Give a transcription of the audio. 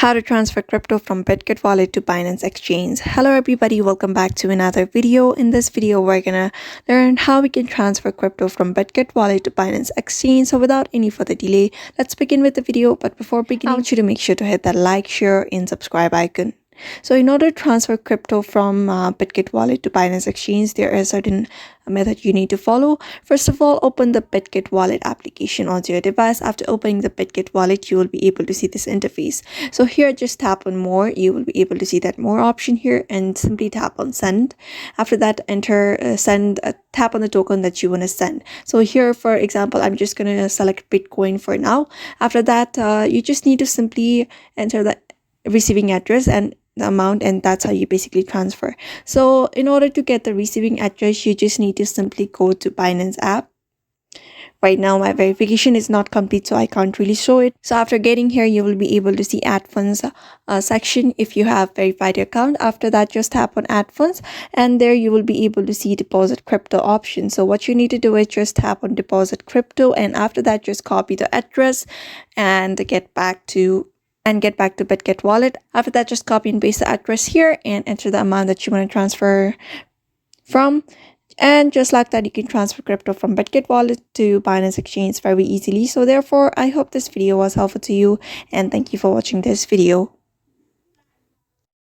How to transfer crypto from Bitget wallet to Binance exchange. Hello everybody, welcome back to another video. In this video we're gonna learn how we can transfer crypto from Bitget wallet to Binance exchange. So without any further delay, let's begin with the video. But before beginning, I want you to make sure to hit that like, share and subscribe icon. So in order to transfer crypto from Bitget wallet to Binance exchange, there is a certain method you need to follow. First of all, open the Bitget wallet application onto your device. After opening the Bitget wallet, you will be able to see this interface. So here, just tap on more. You will be able to see that more option here and simply tap on send. After that, enter send, tap on the token that you want to send. So here, for example, I'm just going to select Bitcoin for now. After that, you just need to simply enter the receiving address and the amount, and that's how you basically transfer. So in order to get the receiving address, you just need to simply go to Binance app. Right now my verification is not complete, so I can't really show it. So after getting here, you will be able to see add funds section if you have verified your account. After that, just tap on add funds, and there you will be able to see deposit crypto option. So what you need to do is just tap on deposit crypto, and after that just copy the address and get back to Bitget wallet. After that, just copy and paste the address here and enter the amount that you want to transfer from. And just like that, you can transfer crypto from Bitget wallet to Binance exchange very easily. So therefore, I hope this video was helpful to you, and thank you for watching this video.